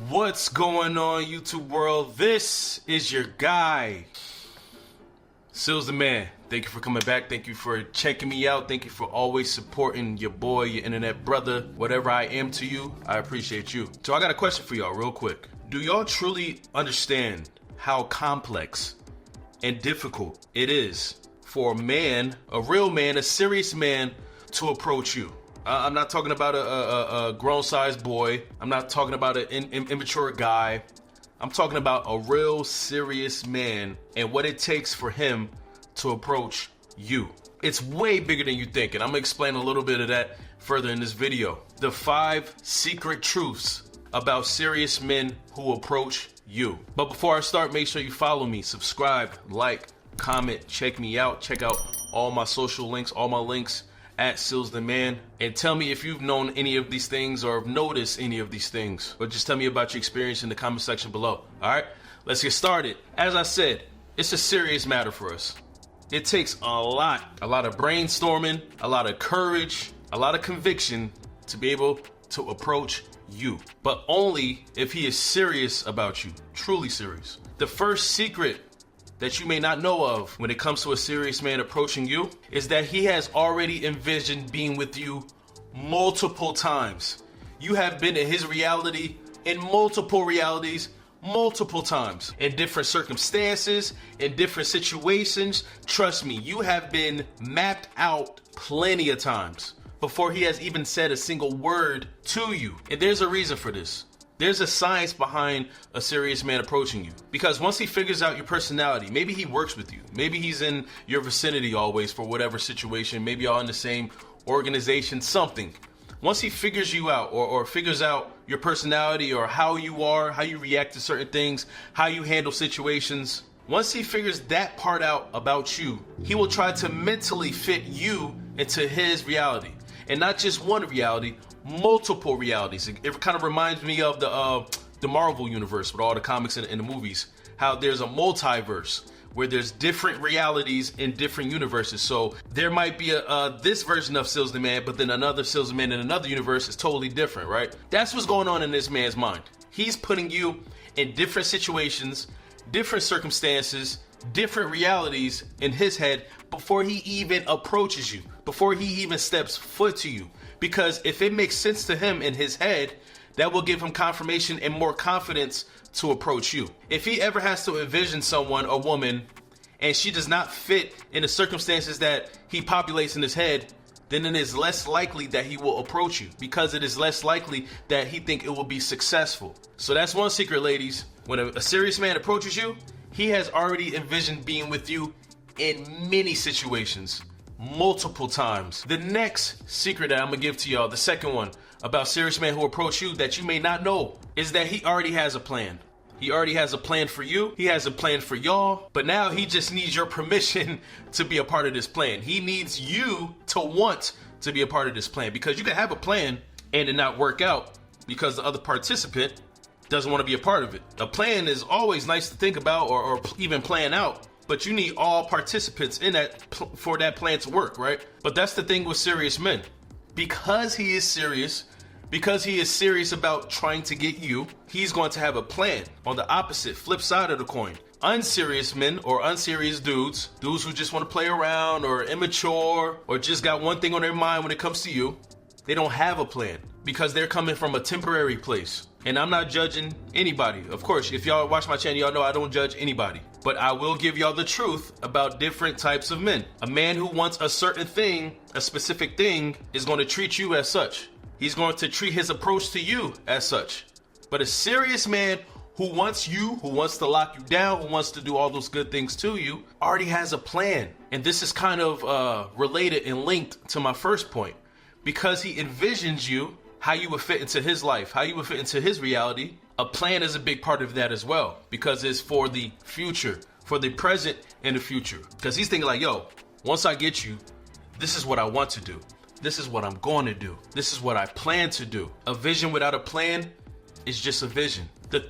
What's going on, YouTube world? This is your guy, Sealz the man. Thank you for coming back. Thank you for checking me out. Thank you for always supporting your boy, your internet brother. Whatever I am to you, I appreciate you. So I got a question for y'all real quick. Do y'all truly understand how complex and difficult it is for a man, a real man, a serious man to approach you? I'm not talking about a grown-sized boy. I'm not talking about an immature guy. I'm talking about a real serious man and what it takes for him to approach you. It's way bigger than you think, and I'm gonna explain a little bit of that further in this video. The 5 secret truths about serious men who approach you. But before I start, make sure you follow me, subscribe, like, comment, check me out. Check out all my social links, all my links at Sealz the man, and tell me if you've known any of these things or have noticed any of these things, or just tell me about your experience in the comment section below. All right, let's get started. As I said, it's a serious matter for us. It takes a lot of brainstorming, a lot of courage, a lot of conviction to be able to approach you, but only if he is serious about you, truly serious. The first secret that you may not know of when it comes to a serious man approaching you is that he has already envisioned being with you multiple times. You have been in his reality, in multiple realities, multiple times, in different circumstances, in different situations. Trust me, you have been mapped out plenty of times before he has even said a single word to you. And there's a reason for this. There's a science behind a serious man approaching you, because once he figures out your personality, maybe he works with you, maybe he's in your vicinity always for whatever situation, maybe y'all in the same organization, something. Once he figures you out or figures out your personality or how you are, how you react to certain things, how you handle situations, once he figures that part out about you, he will try to mentally fit you into his reality. And not just one reality, multiple realities. It kind of reminds me of the Marvel universe with all the comics and the movies, how there's a multiverse where there's different realities in different universes. So there might be this version of Sealz the man, but then another Sealz the man in another universe is totally different, right? That's what's going on in this man's mind. He's putting you in different situations, different circumstances, different realities in his head before he even approaches you, before he even steps foot to you. Because if it makes sense to him in his head, that will give him confirmation and more confidence to approach you. If he ever has to envision someone, a woman, and she does not fit in the circumstances that he populates in his head, then it is less likely that he will approach you, because it is less likely that he think it will be successful. So that's one secret, ladies. When a serious man approaches you, he has already envisioned being with you in many situations, multiple times. The next secret that I'm gonna give to y'all, the second one about serious men who approach you that you may not know, is that he already has a plan. He already has a plan for you. He has a plan for y'all, but now he just needs your permission to be a part of this plan. He needs you to want to be a part of this plan, because you can have a plan and it not work out because the other participant doesn't want to be a part of it. A plan is always nice to think about or even plan out, but you need all participants in that for that plan to work, right? But that's the thing with serious men. Because he is serious about trying to get you, he's going to have a plan. On the opposite, flip side of the coin, unserious men or unserious dudes who just want to play around or immature or just got one thing on their mind when it comes to you, they don't have a plan because they're coming from a temporary place. And I'm not judging anybody. Of course, if y'all watch my channel, y'all know I don't judge anybody. But I will give y'all the truth about different types of men. A man who wants a certain thing, a specific thing, is going to treat you as such. He's going to treat his approach to you as such. But a serious man who wants you, who wants to lock you down, who wants to do all those good things to you, already has a plan. And this is kind of related and linked to my first point. Because he envisions you, how you would fit into his life, how you would fit into his reality. A plan is a big part of that as well, because it's for the future, for the present and the future. Because he's thinking like, yo, once I get you, this is what I want to do. This is what I'm going to do. This is what I plan to do. A vision without a plan is just a vision. The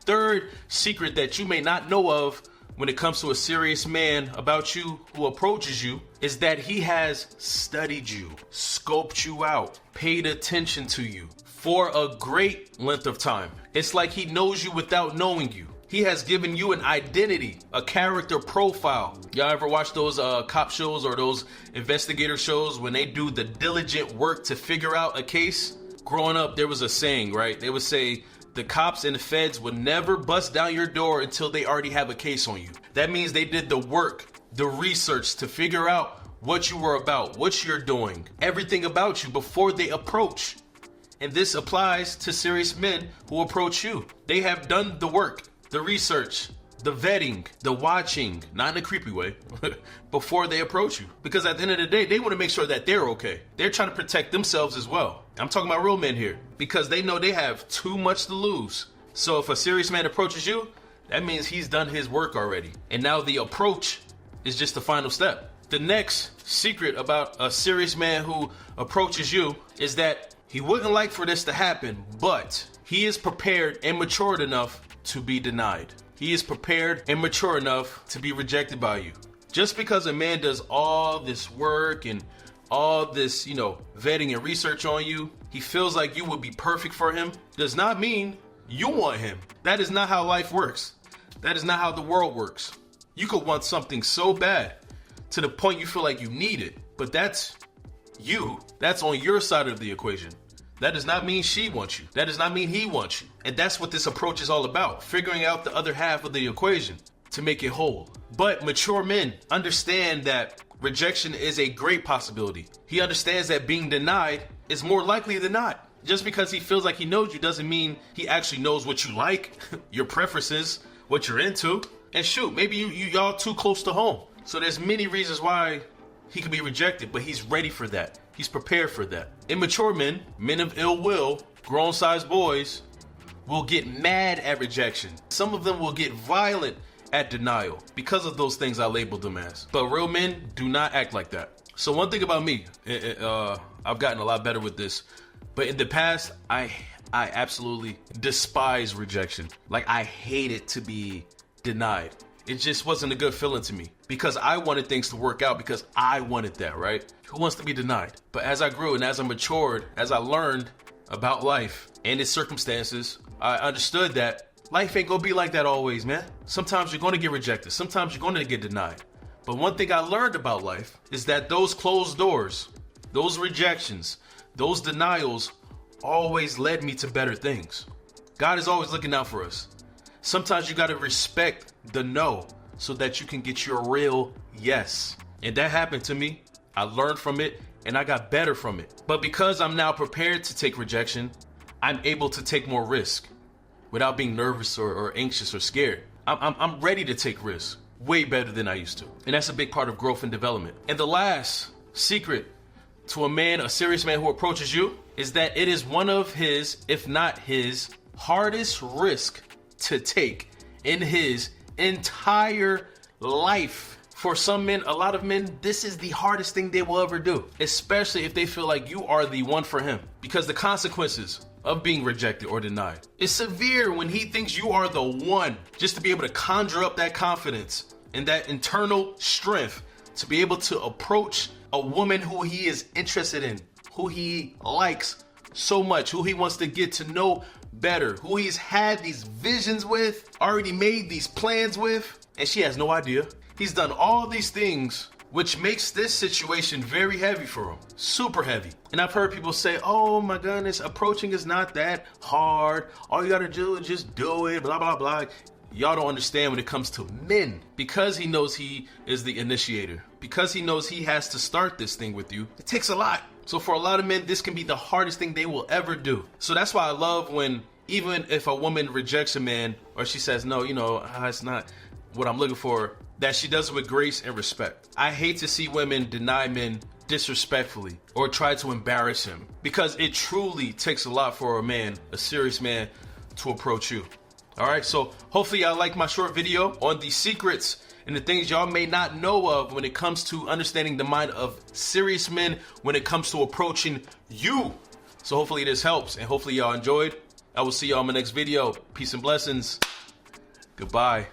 third secret that you may not know of when it comes to a serious man about you who approaches you is that he has studied you, scoped you out, paid attention to you, for a great length of time. It's like he knows you without knowing you. He has given you an identity, a character profile. Y'all ever watch those cop shows or those investigator shows when they do the diligent work to figure out a case? Growing up, there was a saying, right? They would say the cops and the feds would never bust down your door until they already have a case on you. That means they did the work, the research to figure out what you were about, what you're doing, everything about you before they approach. And this applies to serious men who approach you. They have done the work, the research, the vetting, the watching, not in a creepy way, before they approach you. Because at the end of the day, they want to make sure that they're okay. They're trying to protect themselves as well. I'm talking about real men here, because they know they have too much to lose. So if a serious man approaches you, that means he's done his work already. And now the approach is just the final step. The next secret about a serious man who approaches you is that he wouldn't like for this to happen, but he is prepared and matured enough to be denied. He is prepared and mature enough to be rejected by you. Just because a man does all this work and all this, vetting and research on you, he feels like you would be perfect for him, does not mean you want him. That is not how life works. That is not how the world works. You could want something so bad to the point you feel like you need it, but that's you. That's on your side of the equation. That does not mean she wants you. That does not mean he wants you. And that's what this approach is all about, figuring out the other half of the equation to make it whole. But mature men understand that rejection is a great possibility. He understands that being denied is more likely than not. Just because he feels like he knows you doesn't mean he actually knows what you like, your preferences, what you're into. And shoot, maybe y'all too close to home. So there's many reasons why he could be rejected, but he's ready for that. He's prepared for that. Immature men, men of ill will, grown-sized boys, will get mad at rejection. Some of them will get violent at denial because of those things I labeled them as. But real men do not act like that. So one thing about me, I've gotten a lot better with this, but in the past, I absolutely despise rejection. Like, I hated to be denied. It just wasn't a good feeling to me because I wanted things to work out because I wanted that, right? Who wants to be denied? But as I grew and as I matured, as I learned about life and its circumstances, I understood that life ain't gonna be like that always, man. Sometimes you're gonna get rejected. Sometimes you're gonna get denied. But one thing I learned about life is that those closed doors, those rejections, those denials always led me to better things. God is always looking out for us. Sometimes you gotta respect the no so that you can get your real yes. And that happened to me. I learned from it and I got better from it. But because I'm now prepared to take rejection, I'm able to take more risk without being nervous or anxious or scared. I'm ready to take risks way better than I used to. And that's a big part of growth and development. And the last secret to a serious man who approaches you is that it is one of his, if not his, hardest risk to take in his entire life. For some men, a lot of men, this is the hardest thing they will ever do, especially if they feel like you are the one for him, because the consequences of being rejected or denied is severe when he thinks you are the one. Just to be able to conjure up that confidence and that internal strength to be able to approach a woman who he is interested in, who he likes so much, who he wants to get to know better, who he's had these visions with, already made these plans with, and she has no idea. He's done all these things, which makes this situation very heavy for him, super heavy. And I've heard people say, oh my goodness, approaching is not that hard. All you gotta do is just do it, blah, blah, blah. Y'all don't understand when it comes to men. Because he knows he is the initiator, because he knows he has to start this thing with you, it takes a lot. So for a lot of men, this can be the hardest thing they will ever do. So that's why I love when, even if a woman rejects a man, or she says, no, it's not what I'm looking for, that she does it with grace and respect. I hate to see women deny men disrespectfully or try to embarrass him, because it truly takes a lot for a man, a serious man, to approach you. All right, so hopefully y'all like my short video on the secrets and the things y'all may not know of when it comes to understanding the mind of serious men when it comes to approaching you. So hopefully this helps, and hopefully y'all enjoyed. I will see y'all in my next video. Peace and blessings. Goodbye.